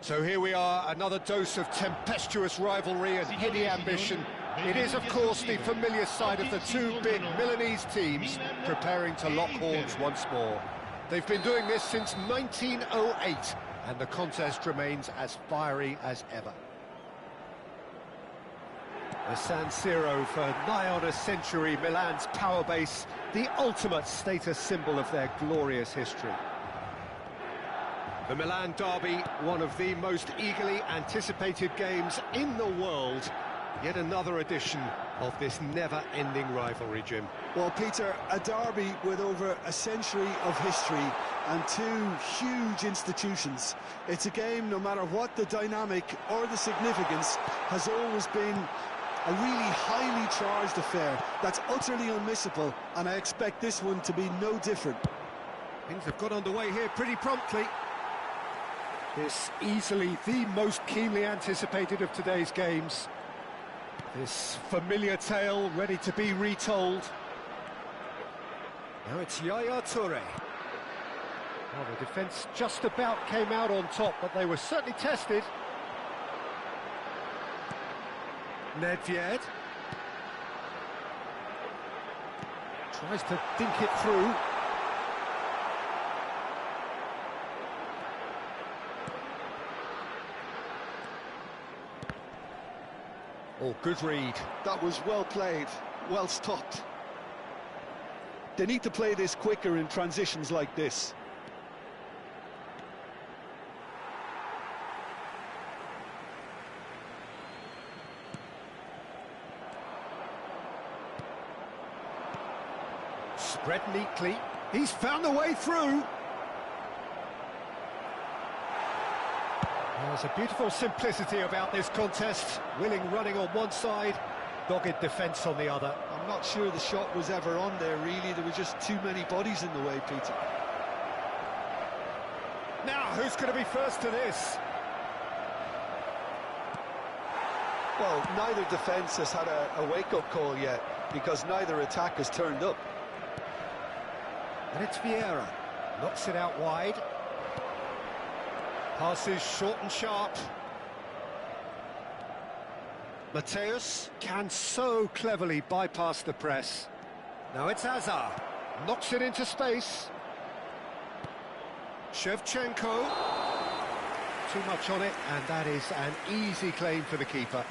So here we are, another dose of tempestuous rivalry and heady ambition. It is, of course, the familiar side of the two big Milanese teams preparing to lock horns once more. They've been doing this since 1908, and the contest remains as fiery as ever. The San Siro for nigh on a century, Milan's power base, the ultimate status symbol of their glorious history. The Milan derby, one of the most eagerly anticipated games in the world. Yet another edition of this never-ending rivalry, Jim. Well, Peter, a derby with over a century of history and two huge institutions. It's a game, no matter what the dynamic or the significance, has always been a really highly charged affair that's utterly unmissable, and I expect this one to be no different. Things have got underway here pretty promptly. This easily the most keenly anticipated of today's games. This familiar tale ready to be retold. Now it's Yaya Toure. Well, the defence just about came out on top, but they were certainly tested. Nedved tries to dink it through. Oh, good read. That was well played, well stopped. They need to play this quicker in transitions like this. Spread neatly. He's found a way through. There's a beautiful simplicity about this contest. Willing running on one side, dogged defence on the other. I'm not sure the shot was ever on there, really. There were just too many bodies in the way, Peter. Now, who's going to be first to this? Well, neither defence has had a wake-up call yet, because neither attack has turned up. And it's Vieira. Knocks it out wide. Passes short and sharp. Matthäus can so cleverly bypass the press. Now it's Hazard. Knocks it into space. Shevchenko. Too much on it, and that is an easy claim for the keeper.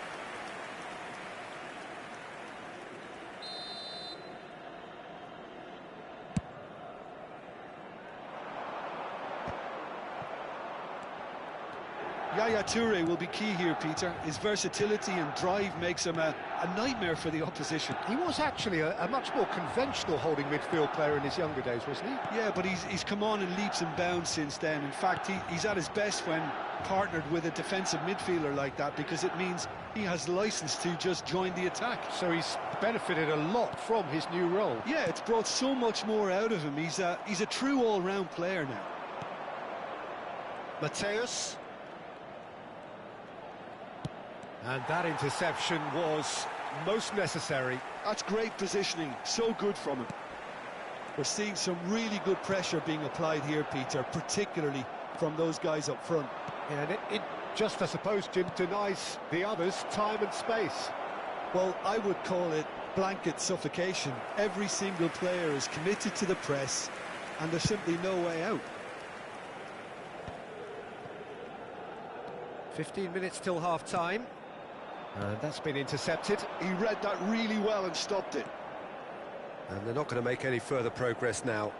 Yaya Toure will be key here, Peter. His versatility and drive makes him a nightmare for the opposition. He was actually a much more conventional holding midfield player in his younger days, wasn't he? Yeah, but he's come on in leaps and bounds since then. In fact, he's at his best when partnered with a defensive midfielder like that, because it means he has license to just join the attack. So he's benefited a lot from his new role. Yeah, it's brought so much more out of him. He's a true all-round player now. Matthäus. And that interception was most necessary. That's great positioning, so good from him. We're seeing some really good pressure being applied here, Peter, particularly from those guys up front. And it just, I suppose, Jim, denies the others time and space. Well, I would call it blanket suffocation. Every single player is committed to the press, and there's simply no way out. 15 minutes till half-time. And that's been intercepted. He read that really well and stopped it. And they're not going to make any further progress now.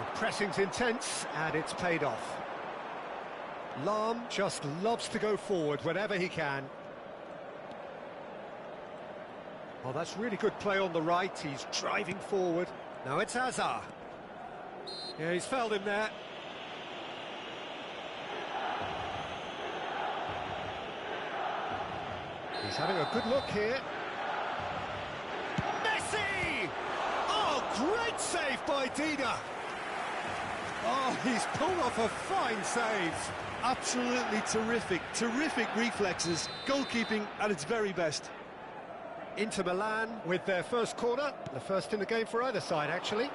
The pressing's intense, and it's paid off. Lahm just loves to go forward whenever he can. Oh, that's really good play on the right. He's driving forward. Now it's Hazard. Yeah, he's fouled him there. He's having a good look here. Messi! Oh, great save by Dida. Oh, he's pulled off a fine save. Absolutely terrific, terrific reflexes. Goalkeeping at its very best. Inter Milan with their first corner. The first in the game for either side, actually.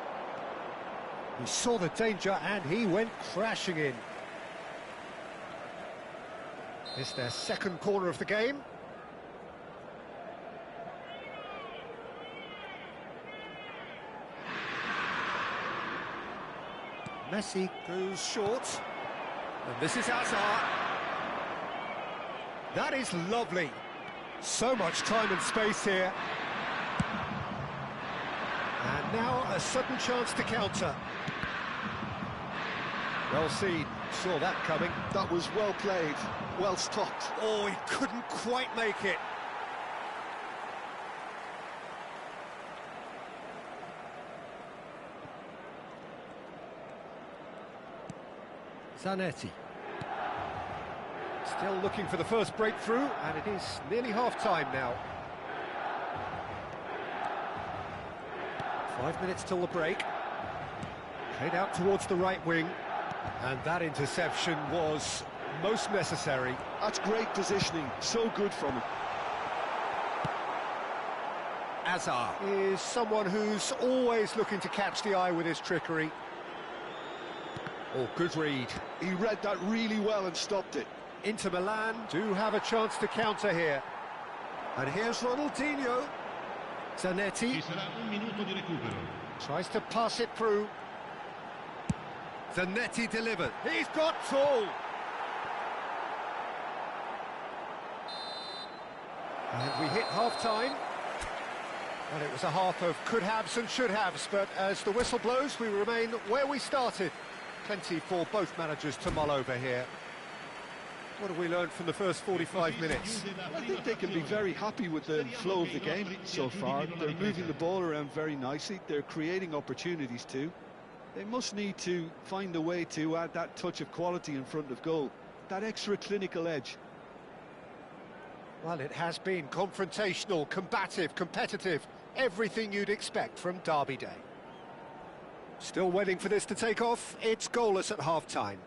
He saw the danger and he went crashing in. It's their second corner of the game. Messi goes short. And this is Hazard. That is lovely. So much time and space here. And now a sudden chance to counter. Well seen, saw that coming. That was well played, well stopped. Oh, he couldn't quite make it. Zanetti. Still looking for the first breakthrough, and it is nearly half-time now. 5 minutes till the break. Played out towards the right wing, and that interception was most necessary. That's great positioning, so good from him. Hazard is someone who's always looking to catch the eye with his trickery. Oh, good read. He read that really well and stopped it. Inter Milan do have a chance to counter here. And here's Ronaldinho. Zanetti tries to pass it through. Zanetti delivered. He's got tall. And we hit half-time. Well, it was a half of could-haves and should-haves, but as the whistle blows, we remain where we started. Plenty for both managers to mull over here. What have we learned from the first 45 minutes? I think they can be very happy with the flow of the game so far. They're moving the ball around very nicely. They're creating opportunities too. They must need to find a way to add that touch of quality in front of goal, that extra clinical edge. Well, it has been confrontational, combative, competitive, everything you'd expect from Derby Day. Still waiting for this to take off. It's goalless at half-time.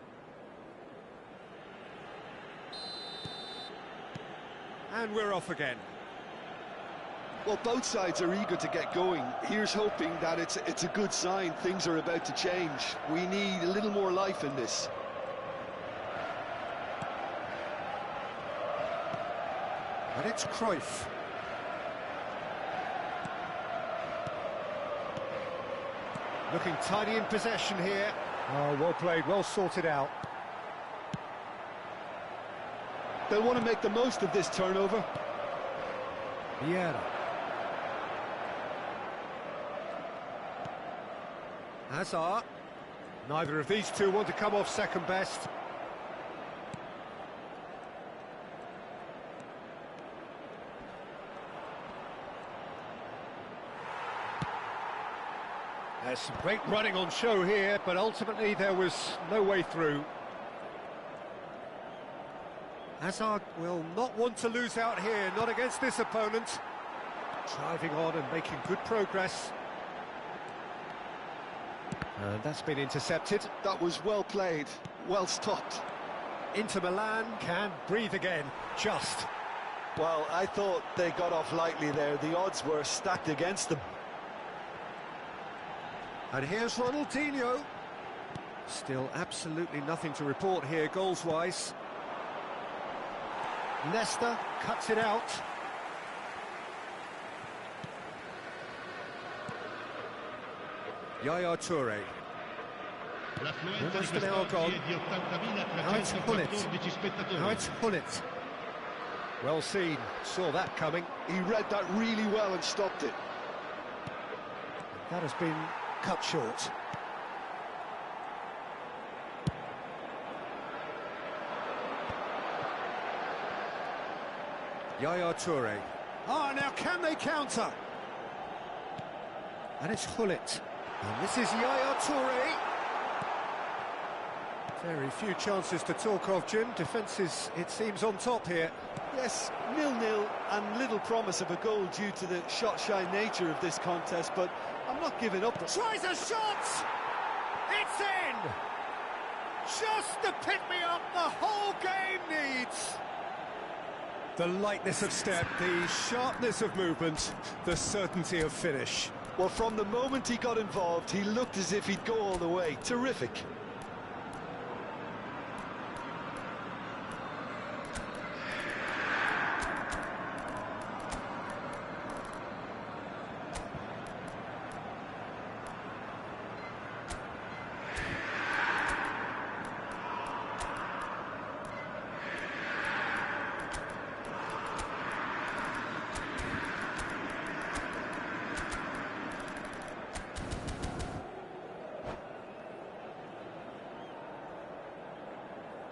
And we're off again. Well, both sides are eager to get going. Here's hoping that it's a good sign. Things are about to change. We need a little more life in this. And it's Cruyff. Looking tidy in possession here. Oh, well played, well sorted out. They'll want to make the most of this turnover. Vieira. Hazard. Neither of these two want to come off second best. There's some great running on show here, but ultimately there was no way through. Hazard will not want to lose out here, not against this opponent. Driving on and making good progress. And that's been intercepted. That was well played, well stopped. Inter Milan can breathe again, just. Well, I thought they got off lightly there. The odds were stacked against them. And here's Ronaldinho. Still absolutely nothing to report here, goals-wise. Nesta cuts it out. Yaya Toure. Almost an hour gone. Now it's Gullit. Now it's Gullit. Well seen, saw that coming. He read that really well and stopped it. That has been cut short. Yaya Toure. Ah, now can they counter? And it's Gullit. And this is Yaya Toure. Very few chances to talk of, Jim. Defence is, it seems, on top here. Yes, 0-0 and little promise of a goal due to the shot-shy nature of this contest, but I'm not giving up. Tries a shot! It's in! Just the pick-me-up the whole game needs! The lightness of step, the sharpness of movement, the certainty of finish. Well, from the moment he got involved, he looked as if he'd go all the way. Terrific.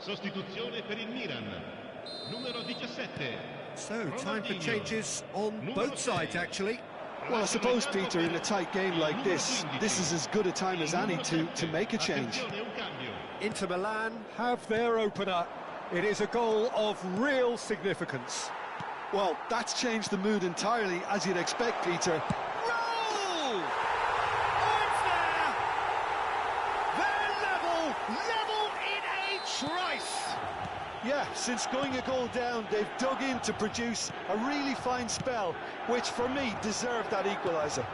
Sostituzione per il Milan. Numero 17. So, time for changes on both sides, actually. Well, I suppose, Peter, in a tight game like this is as good a time as any to make a change. Inter Milan have their opener. It is a goal of real significance. Well, that's changed the mood entirely, as you'd expect, Peter. Roll! Oh, it's there! They're level in a trice! Yeah, since going a goal down, they've dug in to produce a really fine spell, which for me deserved that equaliser.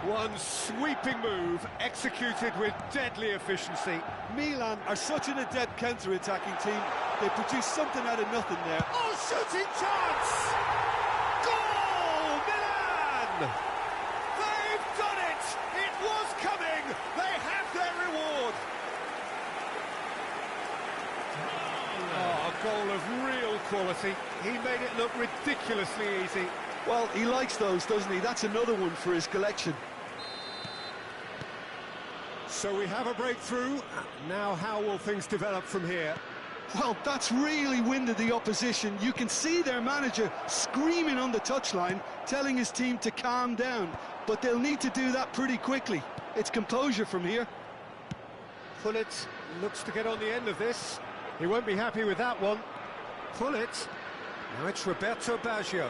One sweeping move, executed with deadly efficiency. Milan are such an adept counter-attacking team. They produce something out of nothing there. Oh, shooting chance! Goal, Milan! They've done it! It was coming! They have their reward! Oh, a goal of real quality. He made it look ridiculously easy. Well, he likes those, doesn't he? That's another one for his collection. So we have a breakthrough. Now how will things develop from here? Well, that's really winded the opposition. You can see their manager screaming on the touchline, telling his team to calm down. But they'll need to do that pretty quickly. It's composure from here. Pullet looks to get on the end of this. He won't be happy with that one. Pullet. Now it's Roberto Baggio.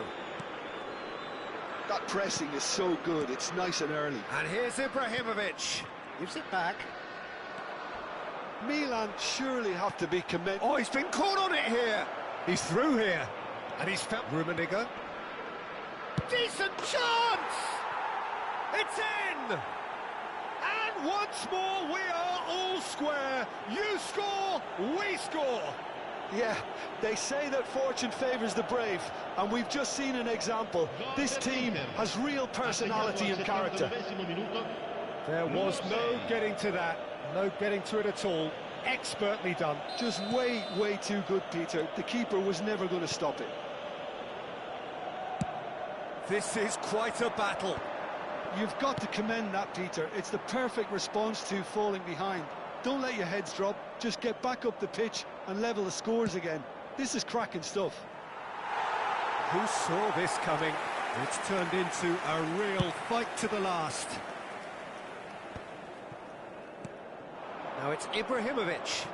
That pressing is so good. It's nice and early. And here's Ibrahimovic. Gives it back. Milan surely have to be commended. Oh, he's been caught on it here. He's through here. And he's found Rummenigge. Decent chance! It's in! And once more we are all square. You score, we score. Yeah, they say that fortune favours the brave, and we've just seen an example. This team has real personality and character. There was no getting to that, no getting to it at all. Expertly done. Just way too good, Peter. The keeper was never going to stop it. This is quite a battle. You've got to commend that, Peter. It's the perfect response to falling behind. Don't let your heads drop, just get back up the pitch and level the scores again. This is cracking stuff. Who saw this coming? It's turned into a real fight to the last. Now it's Ibrahimovic.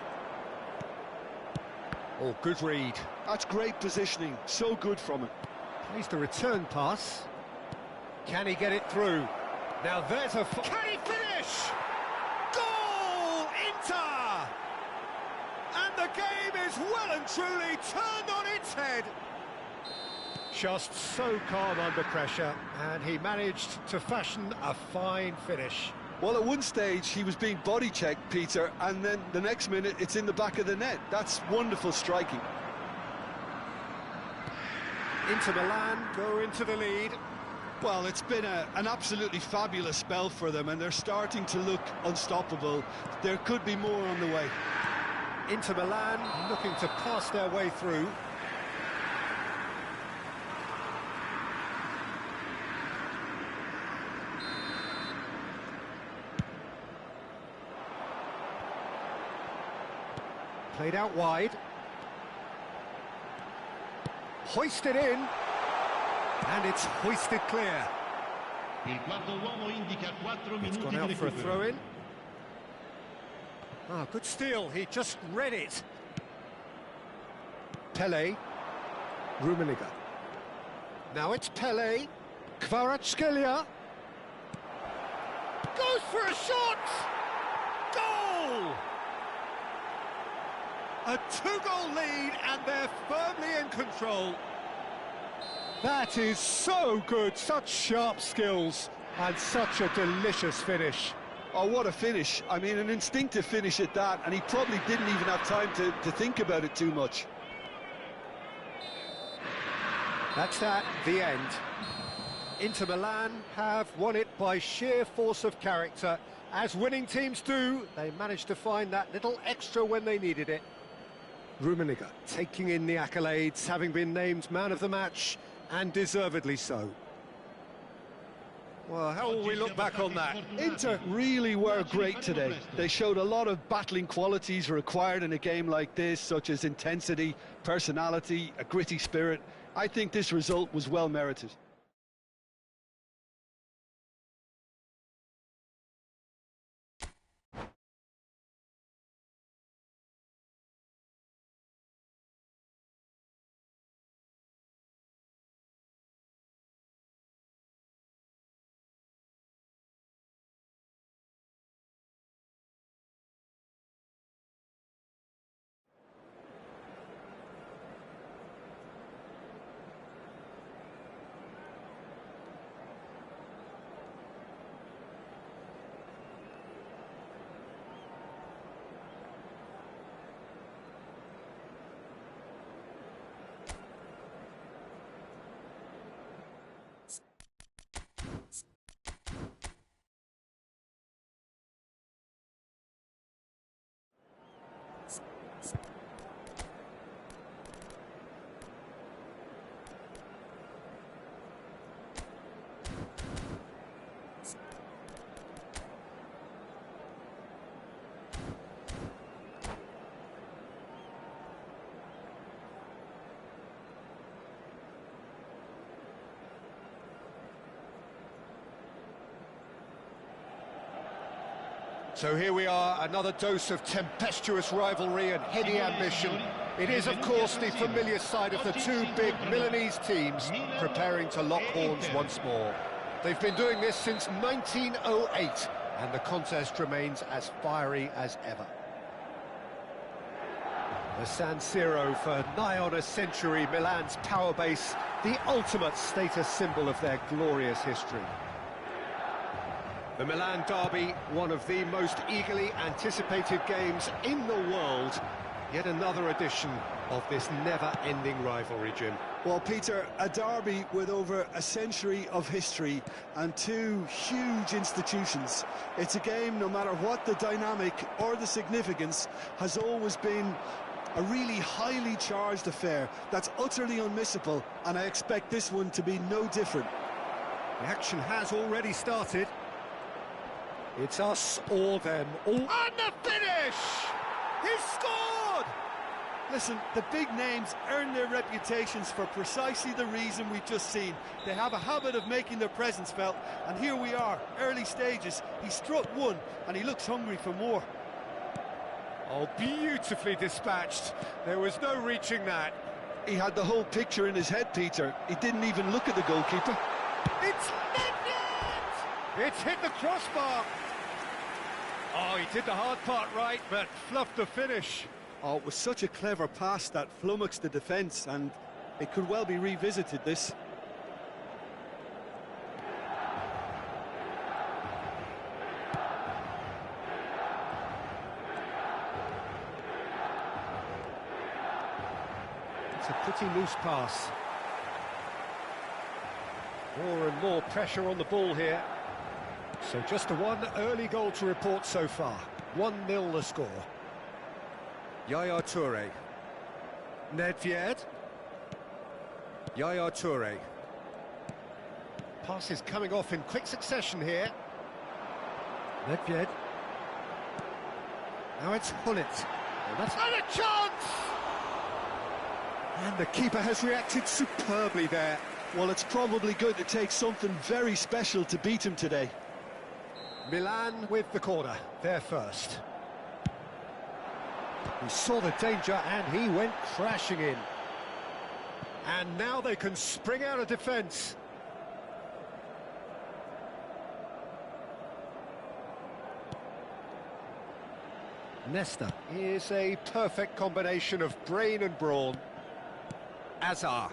Oh, good read. That's great positioning, so good from him. Plays the return pass. Can he get it through? Now there's a... Can he finish? Goal, Inter! And the game is well and truly turned on its head. Just so calm under pressure, and he managed to fashion a fine finish. Well, at one stage, he was being body-checked, Peter, and then the next minute, it's in the back of the net. That's wonderful striking. Inter Milan go into the lead. Well, it's been an absolutely fabulous spell for them, and they're starting to look unstoppable. There could be more on the way. Inter Milan looking to pass their way through. Played out wide. Hoisted in. And it's hoisted clear. It's gone out for a throw-in. Ah, good steal. He just read it. Pele. Rummenigge. Now it's Pele. Kvaratskhelia. Goes for a shot! Goal! A two-goal lead, and they're firmly in control. That is so good, such sharp skills, and such a delicious finish. Oh, what a finish. I mean, an instinctive finish at that, and he probably didn't even have time to think about it too much. That's that, the end. Inter Milan have won it by sheer force of character. As winning teams do, they managed to find that little extra when they needed it. Rummenigge taking in the accolades, having been named man of the match, and deservedly so. Well, how will we look back on that? Inter really were great today. They showed a lot of battling qualities required in a game like this, such as intensity, personality, a gritty spirit. I think this result was well merited. So here we are, another dose of tempestuous rivalry and heady ambition. It is, of course, the familiar side of the two big Milanese teams preparing to lock horns once more. They've been doing this since 1908, and the contest remains as fiery as ever. The San Siro for nigh on a century, Milan's power base, the ultimate status symbol of their glorious history. The Milan derby, one of the most eagerly anticipated games in the world. Yet another edition of this never-ending rivalry, Jim. Well, Peter, a derby with over a century of history and two huge institutions. It's a game, no matter what the dynamic or the significance, has always been a really highly charged affair that's utterly unmissable, and I expect this one to be no different. The action has already started. It's us or them. All and the finish! He's scored! Listen, the big names earn their reputations for precisely the reason we've just seen. They have a habit of making their presence felt, and here we are, early stages. He struck one, and he looks hungry for more. Oh, beautifully dispatched. There was no reaching that. He had the whole picture in his head, Peter. He didn't even look at the goalkeeper. It's net! It's hit the crossbar. Oh, he did the hard part right, but fluffed the finish. Oh, it was such a clever pass that flummoxed the defence, and it could well be revisited, this. It's a pretty loose pass. More and more pressure on the ball here. So just one early goal to report so far. 1-0 the score. Yaya Toure. Nedved. Yaya Toure. Pass is coming off in quick succession here. Nedved. Now it's Hullet. And that's and a chance! And the keeper has reacted superbly there. Well, it's probably going to take something very special to beat him today. Milan with the corner, there first. He saw the danger and he went crashing in. And now they can spring out of defence. Nesta is a perfect combination of brain and brawn. Azar.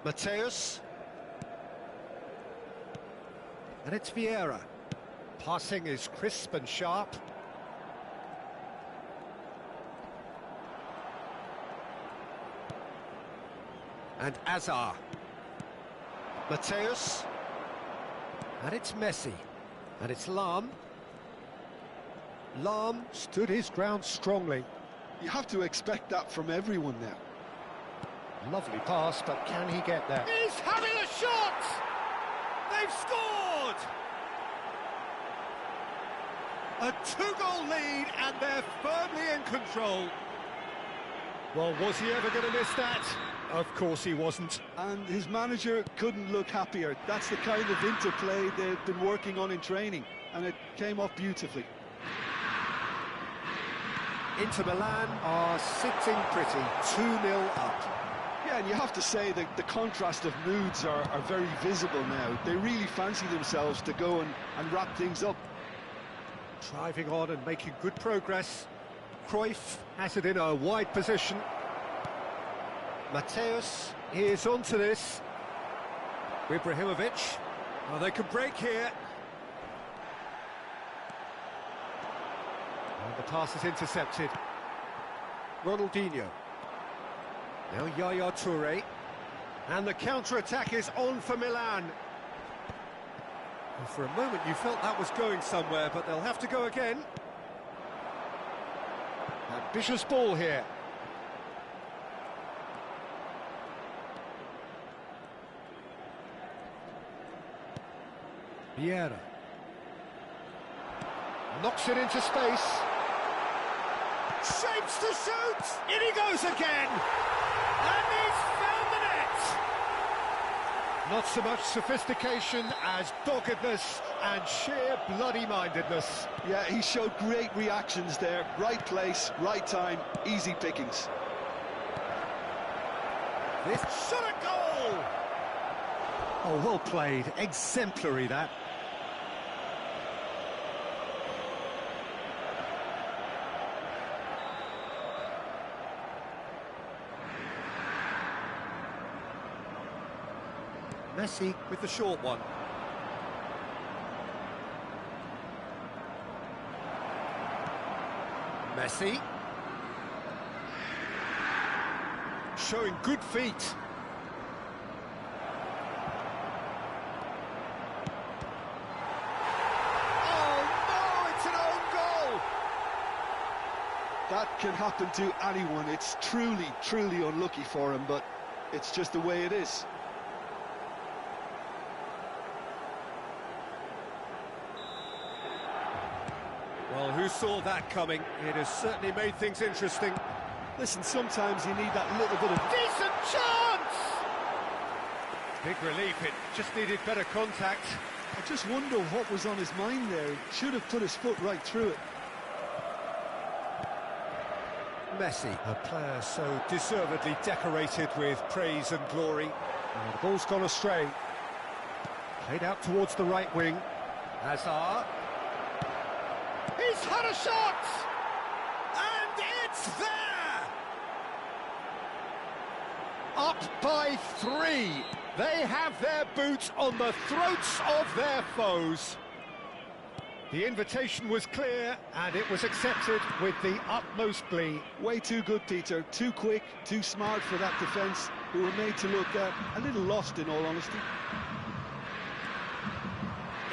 Mateus. And it's Vieira. Passing is crisp and sharp. And Azar. Mateus. And it's Messi. And it's Lahm. Lahm stood his ground strongly. You have to expect that from everyone now. Lovely pass, but can he get there? He's having a shot! They've scored! A two-goal lead, and they're firmly in control. Well, was he ever going to miss that? Of course he wasn't. And his manager couldn't look happier. That's the kind of interplay they've been working on in training, and it came off beautifully. Inter Milan are sitting pretty, 2-0 up. Yeah, and you have to say that the contrast of moods are very visible now. They really fancy themselves to go and wrap things up. Driving on and making good progress. Cruyff has it in a wide position. Mateus is onto this. Ibrahimovic. Oh, they can break here. And the pass is intercepted. Ronaldinho. Now Yaya Toure. And the counter-attack is on for Milan. Well, for a moment you felt that was going somewhere, but they'll have to go again. Ambitious ball here. Vieira. Knocks it into space. Shapes to shoot! In he goes again! And he's found the net! Not so much sophistication as doggedness and sheer bloody-mindedness. Yeah, he showed great reactions there. Right place, right time, easy pickings. This shot a goal! Oh, well played. Exemplary, that. Messi with the short one. Messi. Showing good feet. Oh no, it's an own goal! That can happen to anyone. It's truly, truly unlucky for him, but it's just the way it is. Well, who saw that coming? It has certainly made things interesting. Listen, sometimes you need that little bit of... Decent chance! Big relief, it just needed better contact. I just wonder what was on his mind there. He should have put his foot right through it. Messi, a player so deservedly decorated with praise and glory. And the ball's gone astray. Played out towards the right wing. Hazard. He's had a shot! And it's there! Up by 3. They have their boots on the throats of their foes. The invitation was clear, and it was accepted with the utmost glee. Way too good, Peter. Too quick, too smart for that defence, who were made to look a little lost, in all honesty.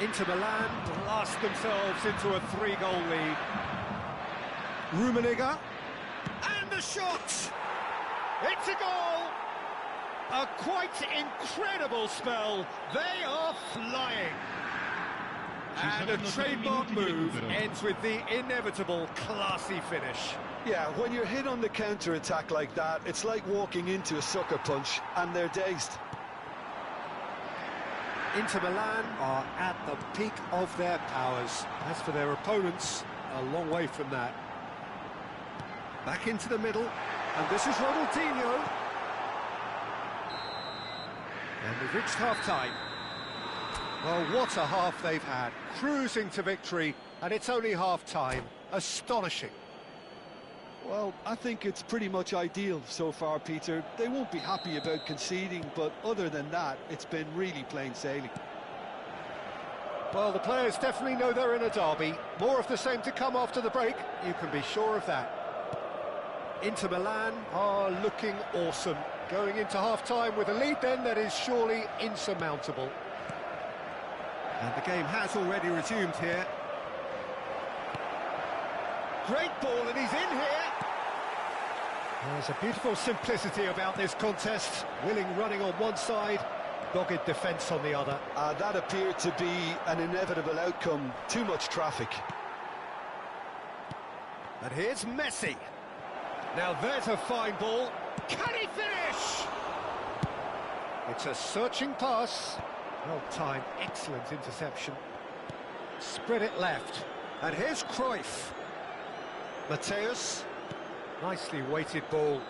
Inter Milan blast themselves into a 3-goal lead. Rummenigge. And the shot! It's a goal! A quite incredible spell. They are flying. And a trademark move ends with the inevitable classy finish. Yeah, when you're hit on the counter-attack like that, it's like walking into a sucker punch, and they're dazed. Inter Milan are at the peak of their powers. As for their opponents, a long way from that. Back into the middle, and this is Ronaldinho. And we've reached half-time. Well, what a half they've had. Cruising to victory, and it's only half-time. Astonishing. Well, I think it's pretty much ideal so far, Peter. They won't be happy about conceding, but other than that, it's been really plain sailing. Well, the players definitely know they're in a derby. More of the same to come after the break, you can be sure of that. Inter Milan are looking awesome. Going into half-time with a lead then that is surely insurmountable. And the game has already resumed here. Great ball, and he's in here. There's a beautiful simplicity about this contest. Willing running on one side, Dogged defence on the other. That appeared to be an inevitable outcome. Too much traffic. And here's Messi. Now there's a fine ball. Can he finish? It's a searching pass. Well timed, excellent interception. Spread it left. And here's Cruyff. Mateus. Nicely weighted ball.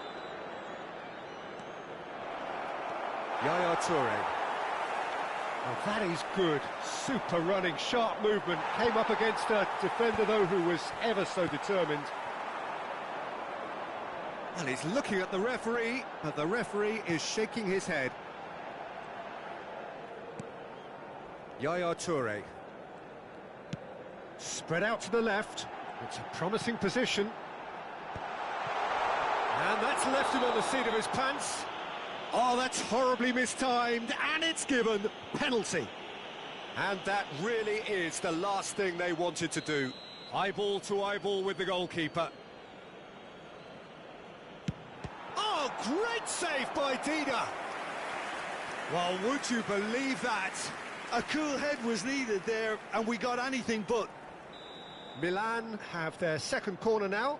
Yaya Toure. Oh, that is good. Super running, sharp movement. Came up against a defender, though, who was ever so determined. Well, he's looking at the referee, but the referee is shaking his head. Yaya Toure. Spread out to the left. It's a promising position. And that's left him on the seat of his pants. Oh, that's horribly mistimed, and it's given. Penalty. And that really is the last thing they wanted to do. Eyeball to eyeball with the goalkeeper. Oh, great save by Dida. Well, would you believe that? A cool head was needed there, and we got anything but. Milan have their second corner now.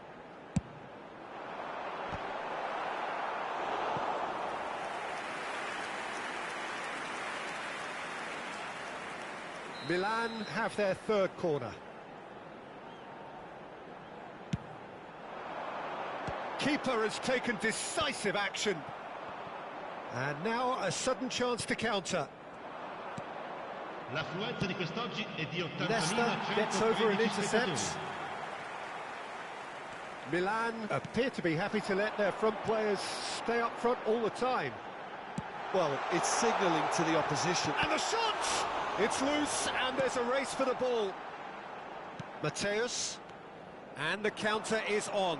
Milan have their third corner. Keeper has taken decisive action. And now a sudden chance to counter. L'affluenza di quest'oggi è di Leicester gets over and 80.113 intercepts. spettatori. Milan appear to be happy to let their front players stay up front all the time. Well, it's signalling to the opposition. And the shot! It's loose, and there's a race for the ball. Mateus, and the counter is on.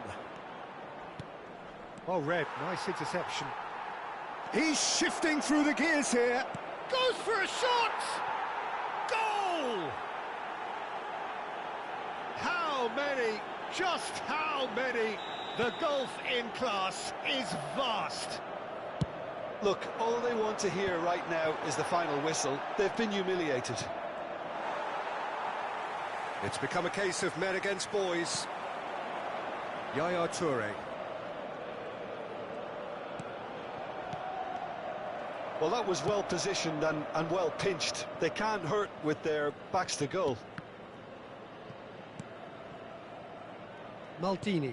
Oh, Red, nice interception. He's shifting through the gears here. Goes for a shot! Goal! How many, just how many? The gulf in class is vast. Look, all they want to hear right now is the final whistle. They've been humiliated. It's become a case of men against boys. Yaya Toure. Well, that was well positioned and well pinched. They can't hurt with their backs to goal. Maldini.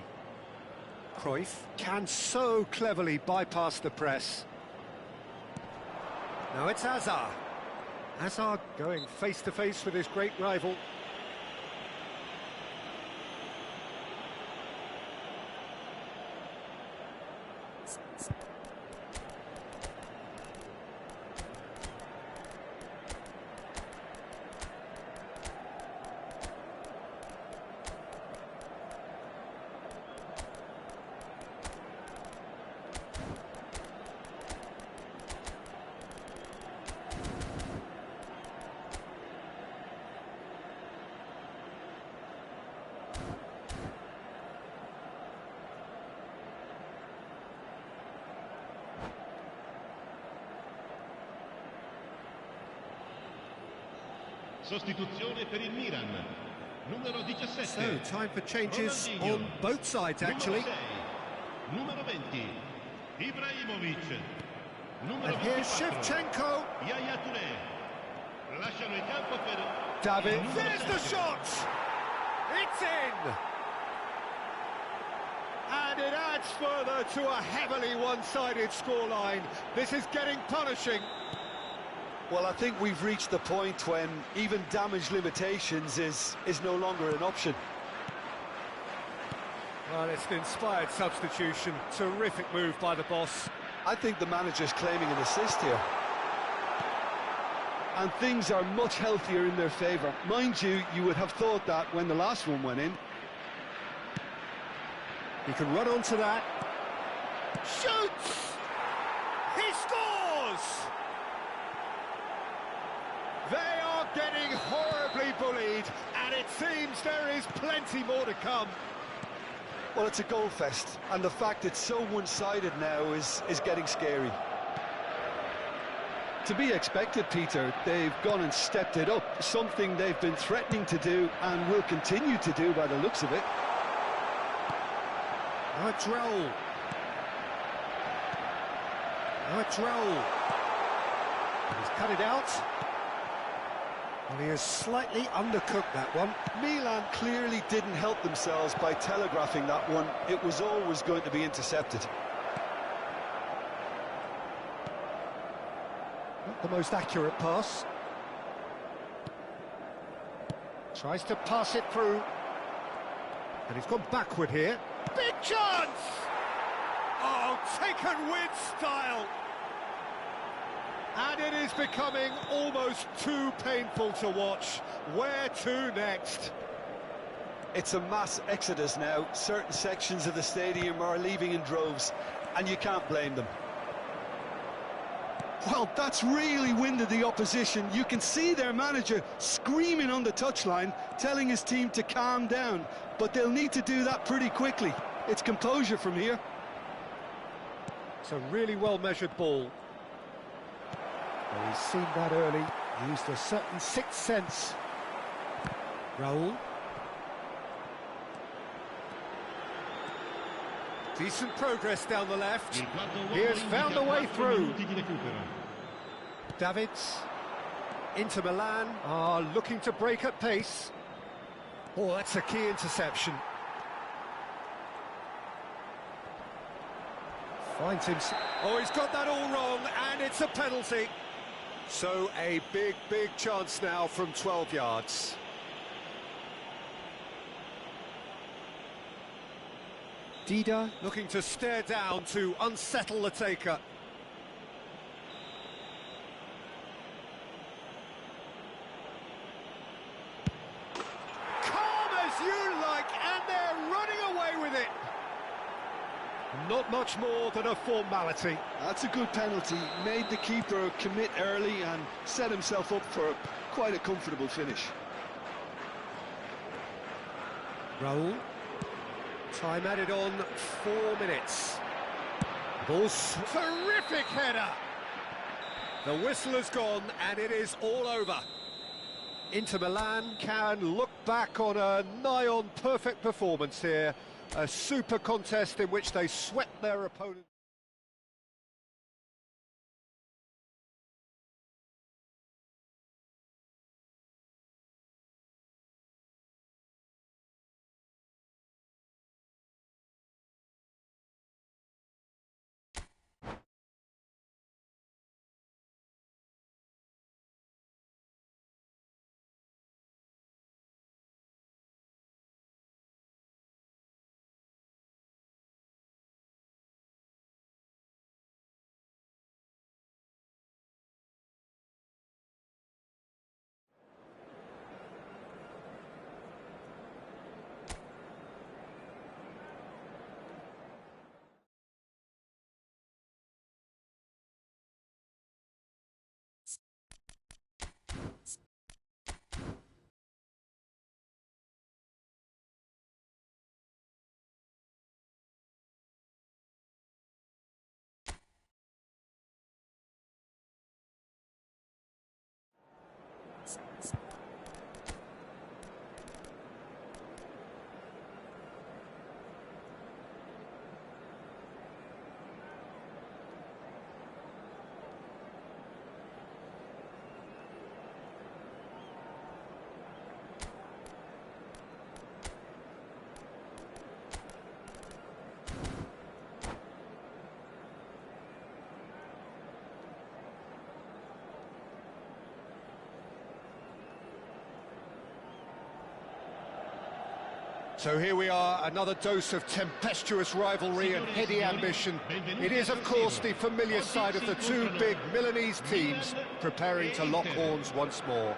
Cruyff can so cleverly bypass the press. Now it's Hazard. Hazard going face-to-face with his great rival. Sostituzione per il Milan. Numero 17. So, time for changes Ronaldinho. on both sides, actually. Numero 6. Numero 20. Ibrahimovic. Numero And here's 24. Shevchenko. Yaya Touré. Lasciano il campo per David, il numero there's the 7. shot! It's in! And it adds further to a heavily one-sided scoreline. This is getting punishing. Well, I think we've reached the point when even damage limitations is no longer an option. Well, it's an inspired substitution. Terrific move by the boss. I think the manager's claiming an assist here. And things are much healthier in their favour. Mind you, you would have thought that when the last one went in. He can run onto that. Shoots! He scores! They are getting horribly bullied, and it seems there is plenty more to come. Well, it's a goal fest, and the fact it's so one-sided now is getting scary. To be expected, Peter. They've gone and stepped it up, something they've been threatening to do and will continue to do by the looks of it. Now it's Raul. Now it's Raul. He's cut it out. Well, he has slightly undercooked that one. Milan clearly didn't help themselves by telegraphing that one. It was always going to be intercepted. Not the most accurate pass. Tries to pass it through. And he's gone backward here. Big chance! Oh, taken with style. And it is becoming almost too painful to watch. Where to next? It's a mass exodus now. Certain sections of the stadium are leaving in droves, and you can't blame them. Well, that's really winded the opposition. You can see their manager screaming on the touchline, telling his team to calm down. But they'll need to do that pretty quickly. It's composure from here. It's a really well-measured ball. Well, he's seen that early, used a certain sixth sense. Raul. Decent progress down the left. He has found a way through. Davids. Inter Milan are looking to break at pace. Oh, that's a key interception. Finds him. Oh, he's got that all wrong, and it's a penalty. So a big chance now from 12 yards. Dida looking to stare down to unsettle the taker. Calm as you like, and they're running away with it. Not much more than a formality. That's a good penalty. Made the keeper commit early and set himself up for quite a comfortable finish. Raul. Time added on 4 minutes. Ball's terrific header. The whistle has gone and it is all over. Inter Milan can look back on a nigh-on perfect performance here. A super contest in which they swept their opponent. So here we are, another dose of tempestuous rivalry and heady ambition. It is, of course, the familiar side of the two big Milanese teams preparing to lock horns once more.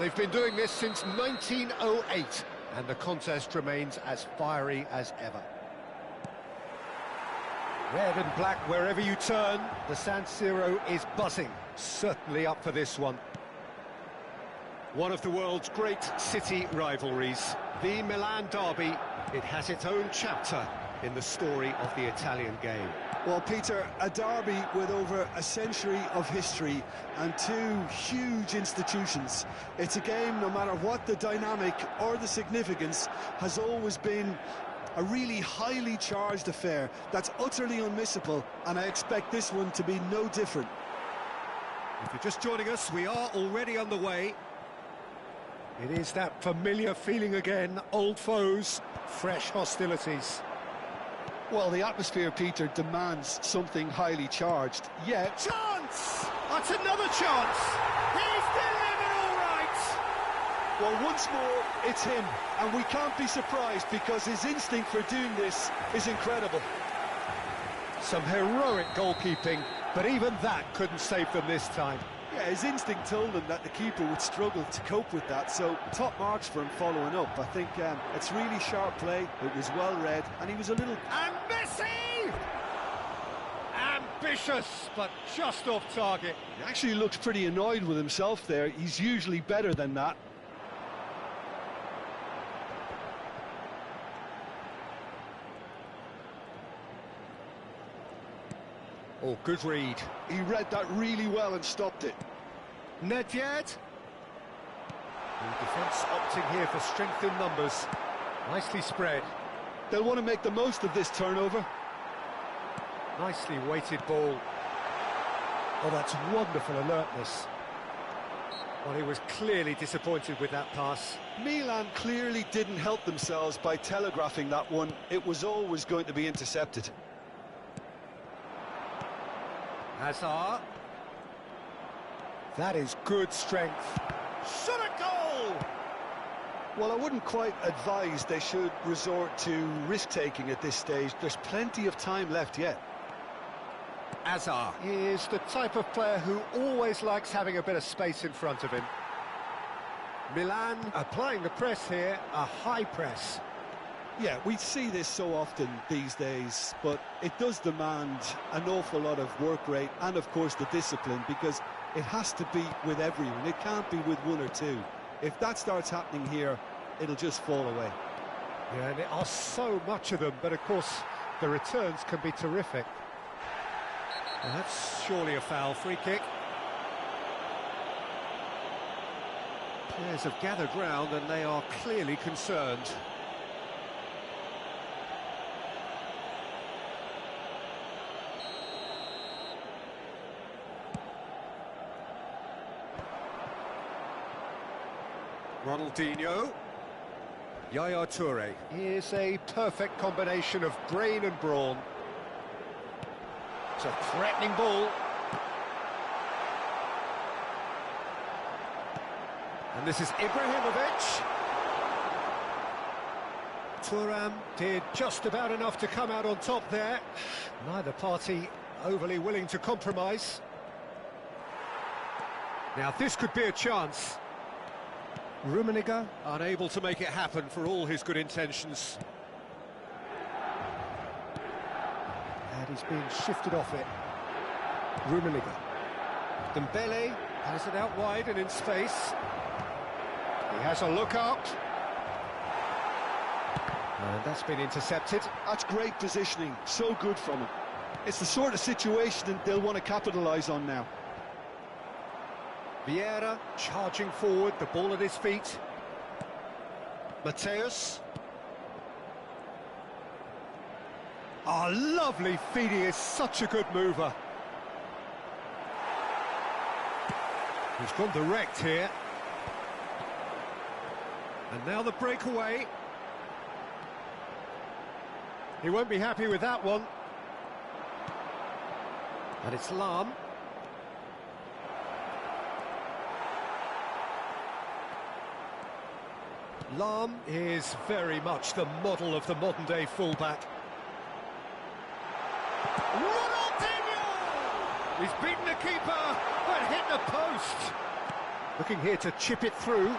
They've been doing this since 1908, and the contest remains as fiery as ever. Red and black wherever you turn, the San Siro is buzzing. Certainly up for this one. One of the world's great city rivalries, the Milan derby. It has its own chapter in the story of the Italian game. Well, Peter, a derby with over a century of history and two huge institutions. It's a game, no matter what the dynamic or the significance, has always been a really highly charged affair that's utterly unmissable, and I expect this one to be no different. If you're just joining us, we are already underway. It is that familiar feeling again, old foes, fresh hostilities. Well, the atmosphere, Peter, demands something highly charged. Yeah. Chance! That's another chance! He's delivered all right! Well, once more, it's him, and we can't be surprised because his instinct for doing this is incredible. Some heroic goalkeeping, but even that couldn't save them this time. Yeah, his instinct told him that the keeper would struggle to cope with that, so top marks for him following up. I think it's really sharp play, it was well read, and he was a little... And Messi! Ambitious, but just off target. He actually looks pretty annoyed with himself there. He's usually better than that. Oh, good read. He read that really well and stopped it. Nedved. The defence opting here for strength in numbers. Nicely spread. They'll want to make the most of this turnover. Nicely weighted ball. Oh, that's wonderful alertness. Well, he was clearly disappointed with that pass. Milan clearly didn't help themselves by telegraphing that one. It was always going to be intercepted. Hazard. That is good strength. Shot a goal! Well, I wouldn't quite advise they should resort to risk-taking at this stage. There's plenty of time left yet. Hazard is the type of player who always likes having a bit of space in front of him. Milan applying the press here, a high press. Yeah, we see this so often these days, but it does demand an awful lot of work rate and, of course, the discipline, because it has to be with everyone. It can't be with one or two. If that starts happening here, it'll just fall away. Yeah, and there are so much of them, but, of course, the returns can be terrific. Well, that's surely a foul. Free kick. Players have gathered round and they are clearly concerned. Ronaldinho. Yaya Toure. Here's a perfect combination of brain and brawn. It's a threatening ball. And this is Ibrahimovic. Thuram did just about enough to come out on top there. Neither party overly willing to compromise. Now this could be a chance. Rummenigge unable to make it happen for all his good intentions. And he's being shifted off it. Rummenigge. Dembele has it out wide and in space. He has a look out. And that's been intercepted. That's great positioning, so good from him. It's the sort of situation that they'll want to capitalise on now. Vieira charging forward, the ball at his feet. Mateus. Oh, lovely feed, he is such a good mover. He's gone direct here. And now the breakaway. He won't be happy with that one. And it's Lahm. Lahm is very much the model of the modern-day fullback. Ronaldinho! He's beaten the keeper, but hit the post. Looking here to chip it through.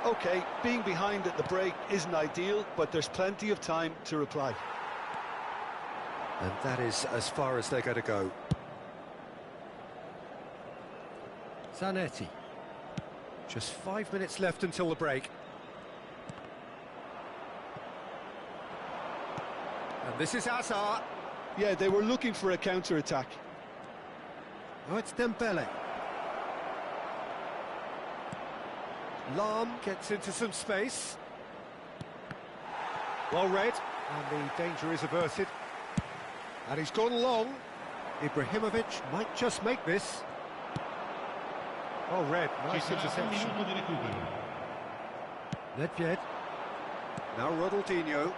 OK, being behind at the break isn't ideal, but there's plenty of time to reply. And that is as far as they're going to go. Zanetti. Just 5 minutes left until the break. And this is Hazard. Yeah, they were looking for a counter-attack. Oh, it's Dembele. Lahm gets into some space. Well read, and the danger is averted. And he's gone long. Ibrahimovic might just make this. Well read, nice interception. Nedved. Now Ronaldinho.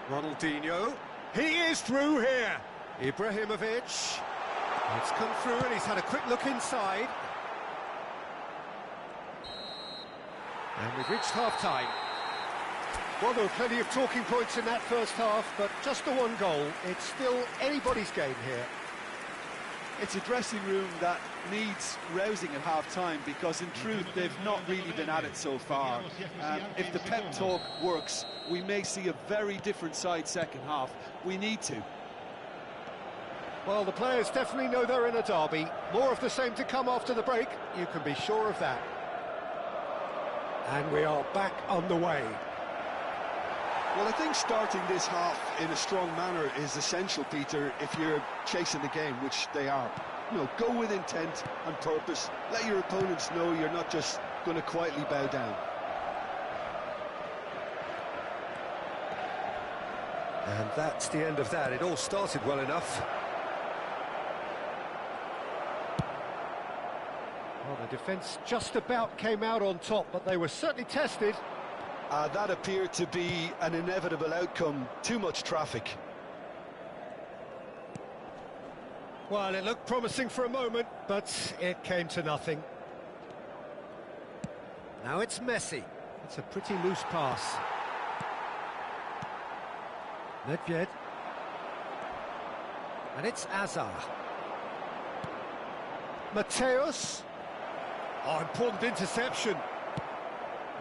Ronaldinho. He is through here. Ibrahimovic. It's come through and he's had a quick look inside. And we've reached half-time. Well, there were plenty of talking points in that first half, but just the one goal. It's still anybody's game here. It's a dressing room that needs rousing at half-time because, in truth, they've not really been at it so far. If the pep talk works, we may see a very different side second half. We need to. Well, the players definitely know they're in a derby. More of the same to come after the break, you can be sure of that. And we are back on the way. Well, I think starting this half in a strong manner is essential, Peter, if you're chasing the game, which they are. You know, go with intent and purpose. Let your opponents know you're not just going to quietly bow down. And that's the end of that. It all started well enough. Well, the defence just about came out on top, but they were certainly tested. That appeared to be an inevitable outcome. Too much traffic. Well, it looked promising for a moment, but it came to nothing. Now it's Messi. It's a pretty loose pass. Nedved. And it's Hazard. Mateus. Oh, important interception.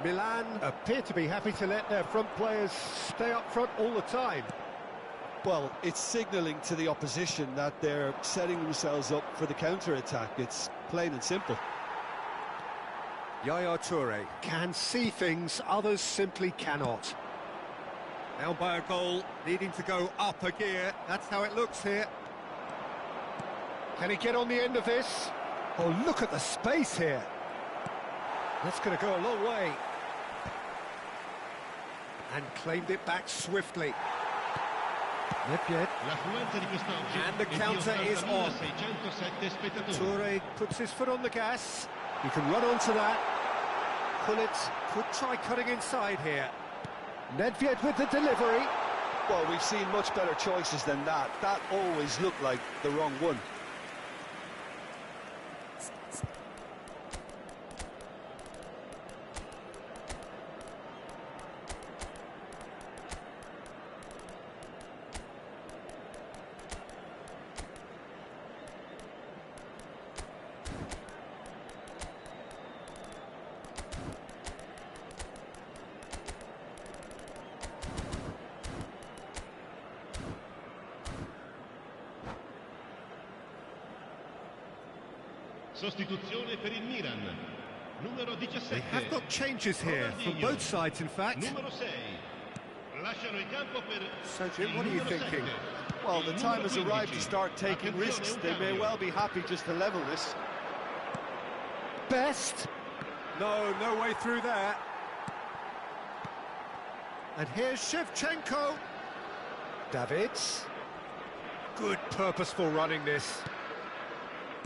Milan appear to be happy to let their front players stay up front all the time. Well, it's signalling to the opposition that they're setting themselves up for the counter-attack. It's plain and simple. Yaya Toure can see things others simply cannot. Down by a goal, needing to go up a gear. That's how it looks here. Can he get on the end of this? Oh, look at the space here. That's going to go a long way. And claimed it back swiftly. Nedved. And the counter is on. Toure puts his foot on the gas. You can run onto that. Gullit could try cutting inside here. Nedved with the delivery. Well, we've seen much better choices than that. That always looked like the wrong one. Sostituzione per il Milan. Numero 17. They have got changes here from both sides, in fact. Numero 6. Lasciano il campo per So, Jim, what are you thinking? Well, the time has arrived to start taking risks. They may well be happy just to level this. Best. No way through there. And here's Shevchenko. Davids. Good purposeful running this.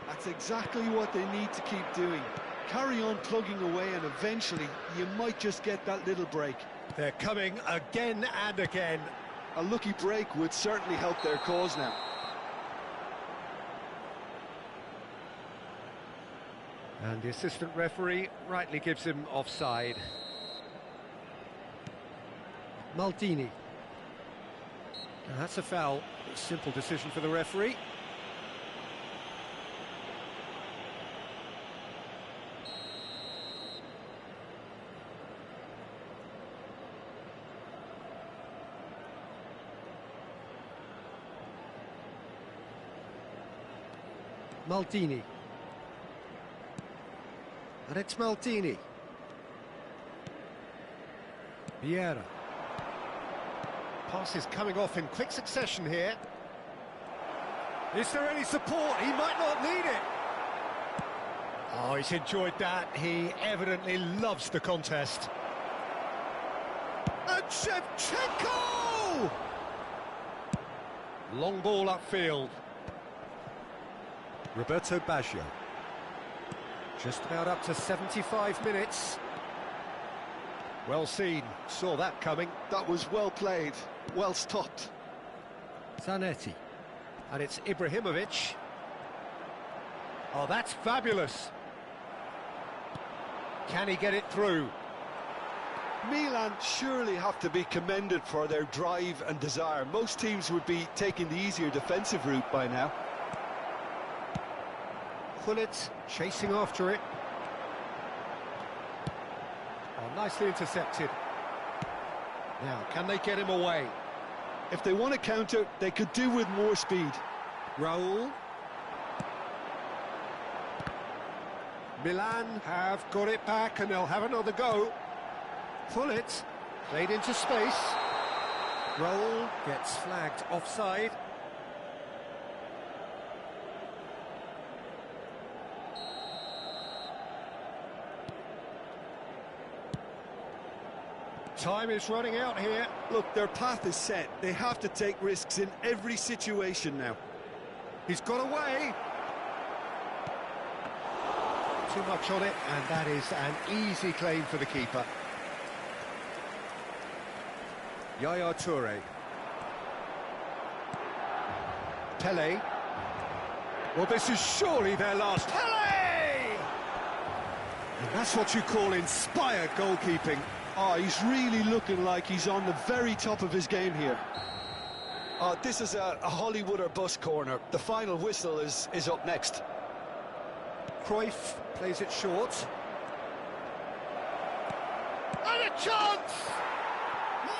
That's exactly what they need to keep doing. Carry on plugging away and eventually you might just get that little break. They're coming again and again. A lucky break would certainly help their cause now. And the assistant referee rightly gives him offside. Maldini. Now that's a foul. Simple decision for the referee. Maldini. And it's Maldini. Passes coming off in quick succession here. Is there any support? He might not need it. Oh, he's enjoyed that. He evidently loves the contest. And Shevchenko! Long ball upfield. Roberto Baggio. Just about up to 75 minutes. Well seen, saw that coming. That was well played, well stopped. Zanetti. And it's Ibrahimovic. Oh, that's fabulous. Can he get it through? Milan surely have to be commended for their drive and desire. Most teams would be taking the easier defensive route by now. Gullit chasing after it. Oh, nicely intercepted. Now, can they get him away? If they want to counter, they could do with more speed. Raul. Milan have got it back and they'll have another go. Gullit played into space. Raul gets flagged offside. Time is running out here. Look, their path is set. They have to take risks in every situation now. He's got away. Too much on it, and that is an easy claim for the keeper. Yaya Toure. Pele. Well, this is surely their last. Pele! And that's what you call inspired goalkeeping. Oh, he's really looking like he's on the very top of his game here. This is a Hollywood or bust corner. The final whistle is up next. Cruyff plays it short. And a chance!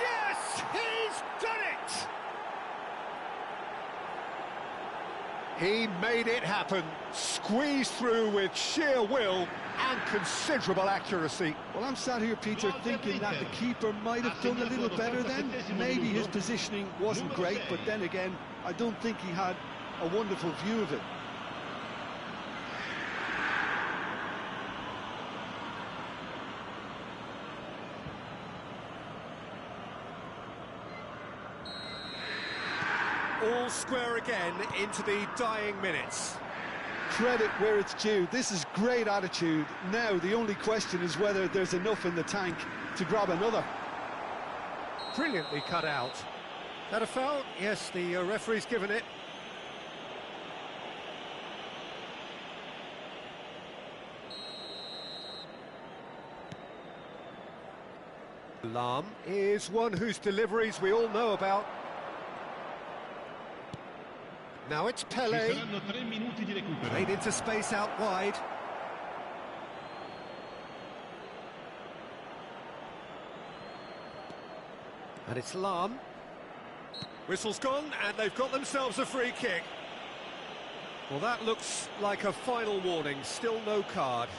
Yes, he's done it! He made it happen, squeezed through with sheer will and considerable accuracy. Well, I'm sat here, Peter, thinking that the keeper might have done a little better then. Maybe his positioning wasn't great, but then again, I don't think he had a wonderful view of it. All square again into the dying minutes. Credit where it's due. This is great attitude. Now the only question is whether there's enough in the tank to grab another. Brilliantly cut out. That a foul? Yes, the referee's given it. Lahm is one whose deliveries we all know about. Now it's Pele. Played into space out wide. And it's Lahm. Whistle's gone, and they've got themselves a free kick. Well, that looks like a final warning. Still no card.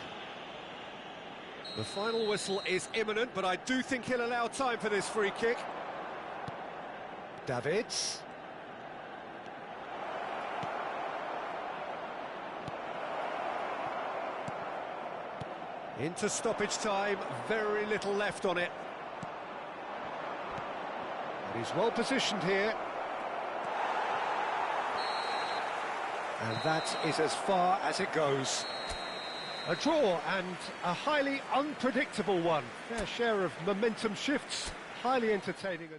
The final whistle is imminent, but I do think he'll allow time for this free kick. Davids. Into stoppage time, very little left on it. But he's well positioned here. And that is as far as it goes. A draw, and a highly unpredictable one. Fair share of momentum shifts, highly entertaining.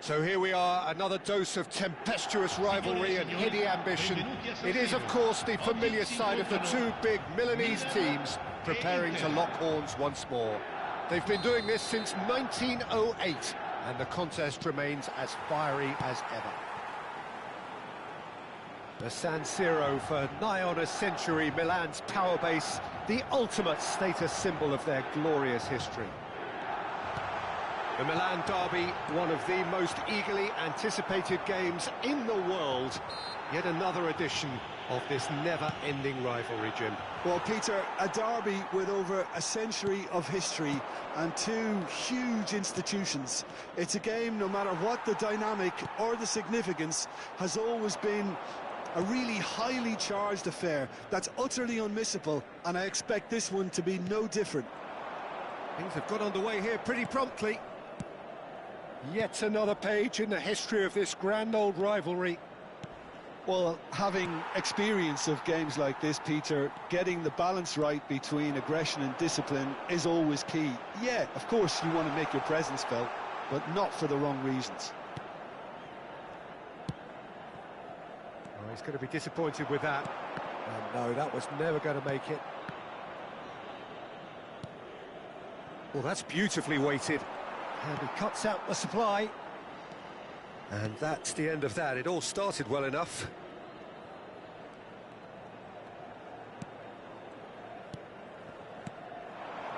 So here we are, another dose of tempestuous rivalry and heady ambition. It is, of course, the familiar side of the two big Milanese teams preparing to lock horns once more. They've been doing this since 1908, and the contest remains as fiery as ever. The San Siro, for nigh on a century, Milan's power base, the ultimate status symbol of their glorious history. The Milan derby, one of the most eagerly anticipated games in the world. Yet another edition of this never-ending rivalry, Jim. Well, Peter, a derby with over a century of history and two huge institutions. It's a game, no matter what the dynamic or the significance, has always been a really highly charged affair that's utterly unmissable, and I expect this one to be no different. Things have got underway here pretty promptly. Yet another page in the history of this grand old rivalry. Well, having experience of games like this, Peter, getting the balance right between aggression and discipline is always key. Yeah, of course you want to make your presence felt, but not for the wrong reasons. Oh, he's going to be disappointed with that. And no, that was never going to make it. Well, that's beautifully weighted. And he cuts out the supply. And that's the end of that. It all started well enough.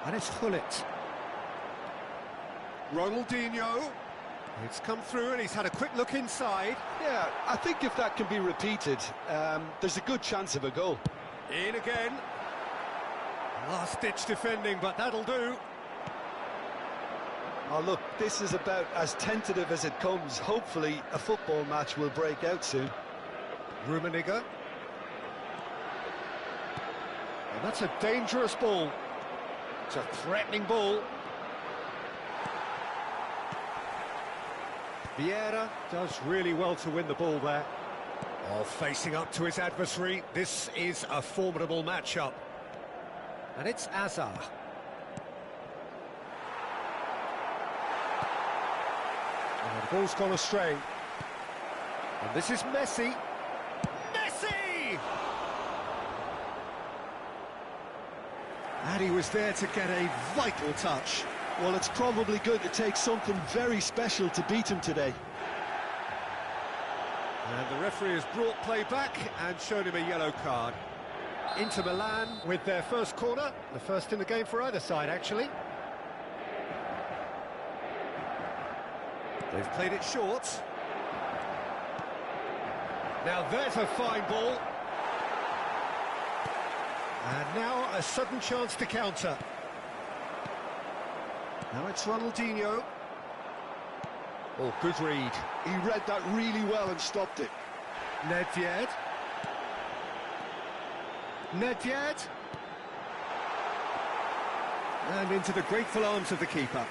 And it's Gullit. Ronaldinho. It's come through and he's had a quick look inside. Yeah, I think if that can be repeated, there's a good chance of a goal. In again. Last-ditch defending, but that'll do. Oh, look, this is about as tentative as it comes. Hopefully, a football match will break out soon. Rummenigge. And that's a dangerous ball. It's a threatening ball. Vieira does really well to win the ball there. Oh, facing up to his adversary. This is a formidable matchup. And it's Hazard. The ball's gone astray. And this is Messi. Messi! And he was there to get a vital touch. Well, it's probably going to take something very special to beat him today. And the referee has brought play back and shown him a yellow card. Inter Milan with their first corner. The first in the game for either side, actually. They've played it short. Now there's a fine ball. And now a sudden chance to counter. Now it's Ronaldinho. Oh, good read. He read that really well and stopped it. Nedved. Nedved. And into the grateful arms of the keeper.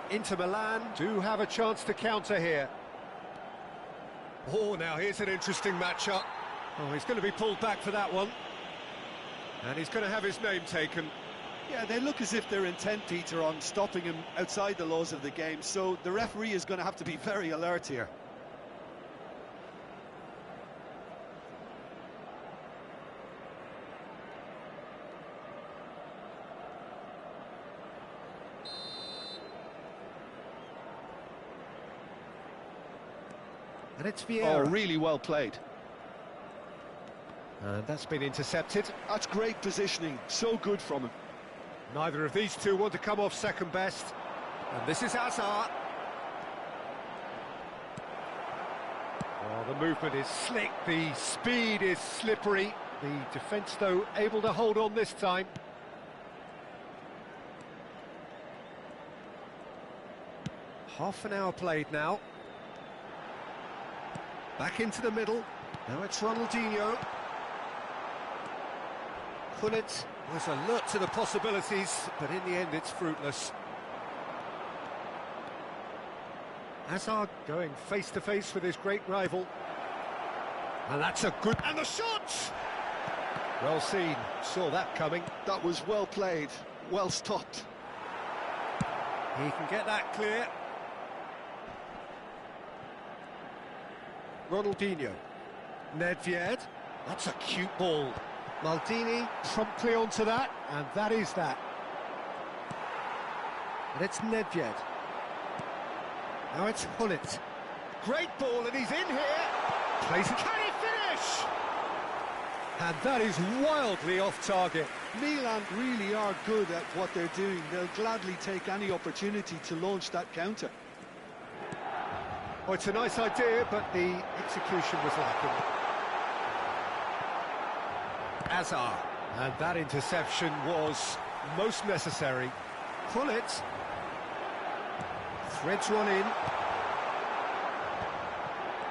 Inter Milan do have a chance to counter here. Oh, now here's an interesting matchup. Oh, he's going to be pulled back for that one. And he's going to have his name taken. Yeah, they look as if they're intent, Peter, on stopping him outside the laws of the game, so the referee is going to have to be very alert here. And it's Vieira. Oh, really well played. And that's been intercepted. That's great positioning, so good from him. Neither of these two want to come off second best. And this is Hazard. Oh, the movement is slick, the speed is slippery. The defence, though, able to hold on this time. Half an hour played now. Back into the middle. Now it's Ronaldinho. Gullit was alert to the possibilities, but in the end it's fruitless. Hazard going face to face with his great rival. And that's a good... And the shot! Well seen, saw that coming. That was well played, well stopped. He can get that clear. Ronaldinho. Nedved. That's a cute ball. Maldini promptly onto that, and that is that. And it's Nedved. Now it's Hullet. Great ball, and he's in here. Plays it. Can he finish? And that is wildly off target. Milan really are good at what they're doing. They'll gladly take any opportunity to launch that counter. Oh, it's a nice idea, but the execution was lacking. Azar. And that interception was most necessary. Hullet. Threads one in.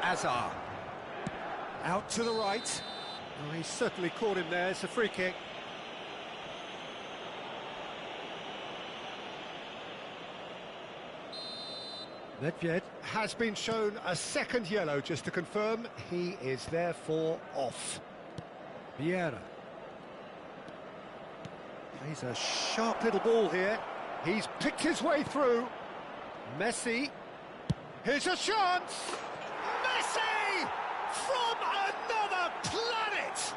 Azar. Out to the right. Oh, he's certainly caught him there. It's a free kick. Nedved has been shown a second yellow, just to confirm. He is therefore off. Vieira. He's a sharp little ball here. He's picked his way through. Messi. Here's a chance! Messi! From another planet!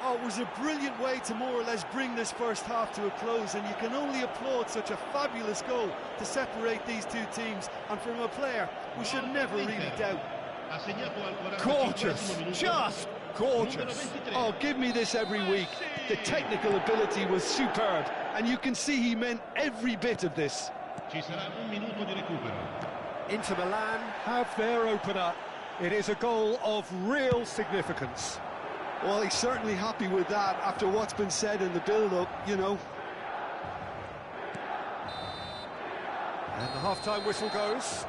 Oh, it was a brilliant way to more or less bring this first half to a close, and you can only applaud such a fabulous goal to separate these two teams, and from a player we should never really doubt. Gorgeous, just gorgeous. Oh, give me this every week. The technical ability was superb, and you can see he meant every bit of this. Inter Milan have their opener. It is a goal of real significance. Well, he's certainly happy with that after what's been said in the build-up, you know. And the half-time whistle goes.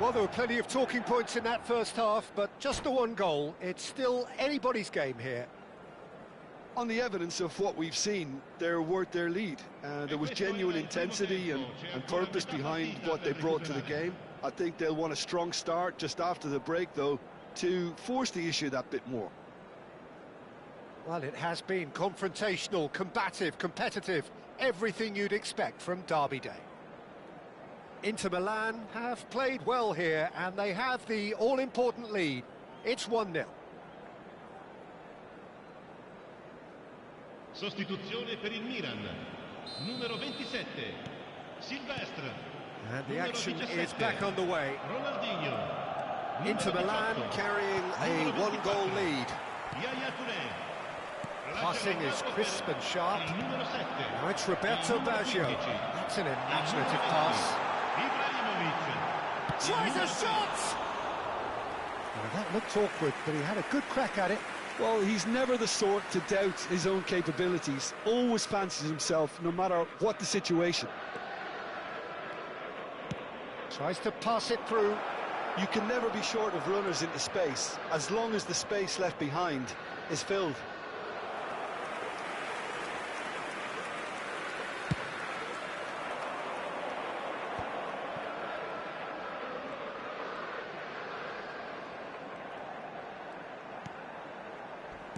Well, there were plenty of talking points in that first half, but just the one goal. It's still anybody's game here. On the evidence of what we've seen, they're worth their lead. There was genuine intensity and purpose behind what they brought to the game. I think they'll want a strong start just after the break, though, to force the issue that bit more. Well, it has been confrontational, combative, competitive, everything you'd expect from Derby Day. Inter Milan have played well here, and they have the all-important lead. It's 1-0. Sostituzione per il Milan. Numero 27, Silvestre. And the action is back underway. Ronaldinho. Inter Milan carrying a one-goal lead. Yaya Touré. Passing is crisp and sharp. Now it's Roberto Baggio. That's an imaginative pass. Tries a shot! Well, that looked awkward, but he had a good crack at it. Well, he's never the sort to doubt his own capabilities. Always fancies himself, no matter what the situation. Tries to pass it through. You can never be short of runners into space, as long as the space left behind is filled.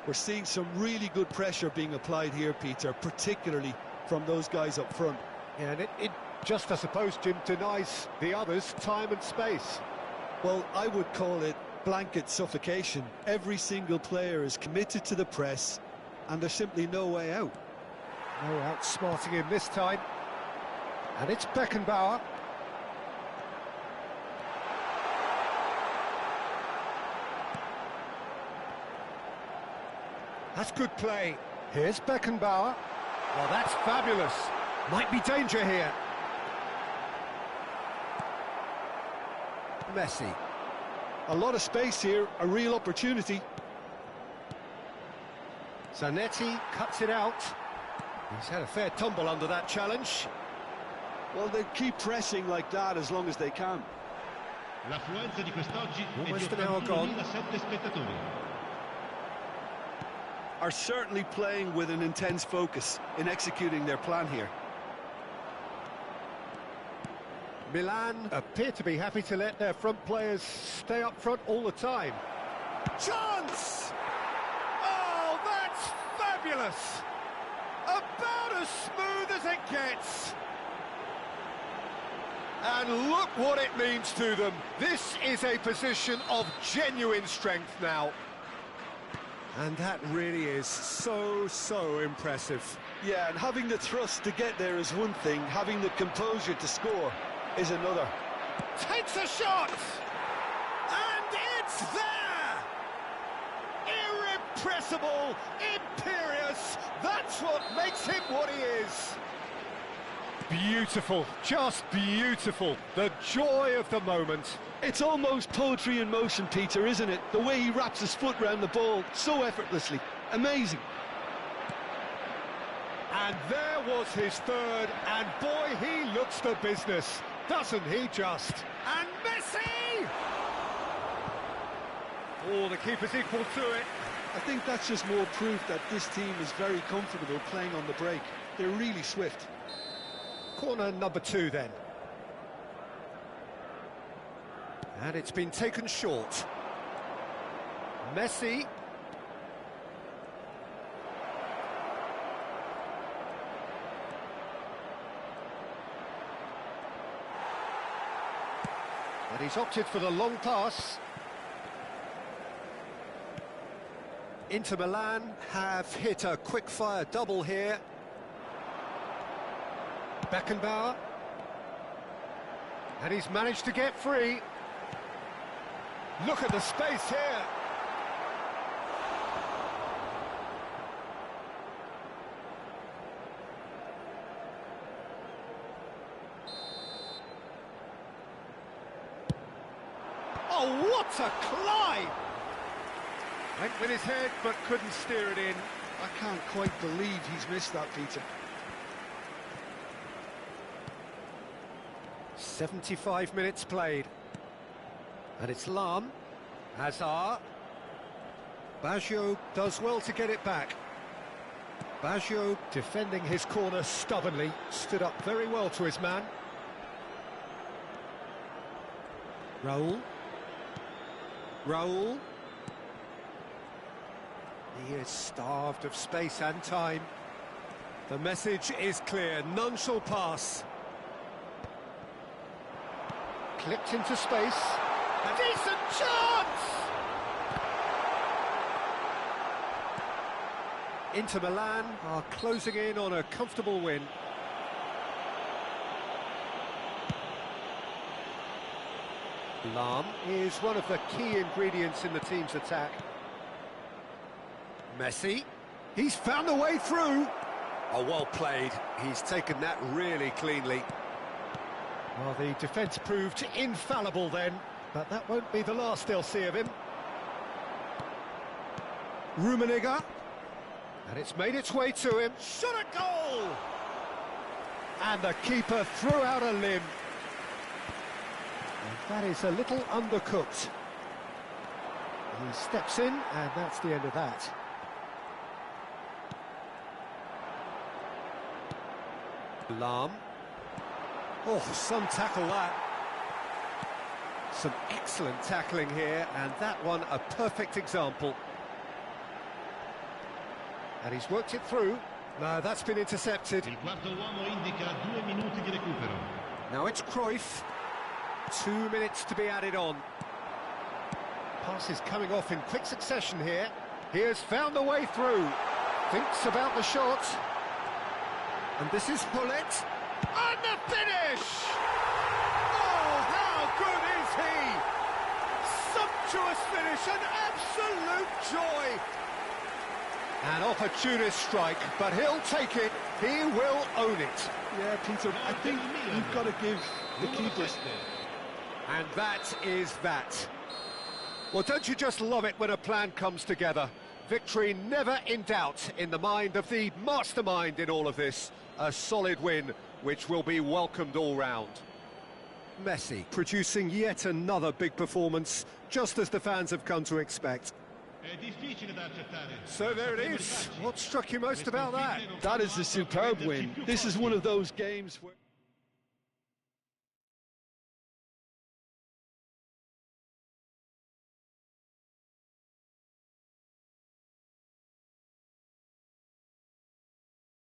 We're seeing some really good pressure being applied here, Peter, particularly from those guys up front. Yeah, and it just, I suppose, Jim, denies the others time and space. Well, I would call it blanket suffocation. Every single player is committed to the press, and there's simply no way out. No outsmarting him this time. And it's Beckenbauer. That's good play. Here's Beckenbauer. Well, that's fabulous. Might be danger here. Messi. A lot of space here, a real opportunity. Zanetti cuts it out. He's had a fair tumble under that challenge. Well, they keep pressing like that as long as they can. L'affluenza di quest'oggi è di Almost an hour gone. 81.007 spettatori. Are certainly playing with an intense focus in executing their plan here. Milan appear to be happy to let their front players stay up front all the time. Chance! Oh, that's fabulous! About as smooth as it gets. And look what it means to them. This is a position of genuine strength now. And that really is so impressive. Yeah, and having the thrust to get there is one thing, having the composure to score is another. Takes a shot! And it's there! Irrepressible, imperious, that's what makes him what he is. Beautiful, just beautiful, the joy of the moment. It's almost poetry in motion, Peter, isn't it? The way he wraps his foot round the ball so effortlessly. Amazing. And there was his third, and boy, he looks the business, doesn't he just? And Messi! Oh, the keeper's equal to it. I think that's just more proof that this team is very comfortable playing on the break. They're really swift. Corner number 2 then. And it's been taken short. Messi. And he's opted for the long pass. Inter Milan have hit a quick-fire double here. Beckenbauer. And he's managed to get free. Look at the space here. Oh, what a climb! Went with his head, but couldn't steer it in. I can't quite believe he's missed that, Peter. 75 minutes played. And it's Lahm. Hazard. Baggio does well to get it back. Baggio defending his corner stubbornly. Stood up very well to his man. Raul. Raul. He is starved of space and time. The message is clear, none shall pass. Clipped into space. A decent chance! Inter Milan are closing in on a comfortable win. Lahm is one of the key ingredients in the team's attack. Messi, he's found a way through. Oh, well played. He's taken that really cleanly. Well, the defence proved infallible then, but that won't be the last they'll see of him. Rummenigge, and it's made its way to him. Shot a goal! And the keeper threw out a limb. And that is a little undercooked. He steps in, and that's the end of that. Lahm. Oh, some tackle that. Some excellent tackling here, and that one a perfect example. And he's worked it through. No, that's been intercepted. Il quarto uomo indica 2 minuti di recupero. Now it's Cruyff. 2 minutes to be added on. Pass is coming off in quick succession here. He has found a way through. Thinks about the shot. And this is Hullet. And the finish! Oh, how good is he? Sumptuous finish, an absolute joy. An opportunist strike, but he'll take it. He will own it. Yeah, Peter, I think you've got to give the keepers. And that is that. Well, don't you just love it when a plan comes together? Victory never in doubt in the mind of the mastermind in all of this. A solid win, which will be welcomed all round. Messi producing yet another big performance, just as the fans have come to expect. So there it is. What struck you most about that? That is a superb win. This is one of those games where...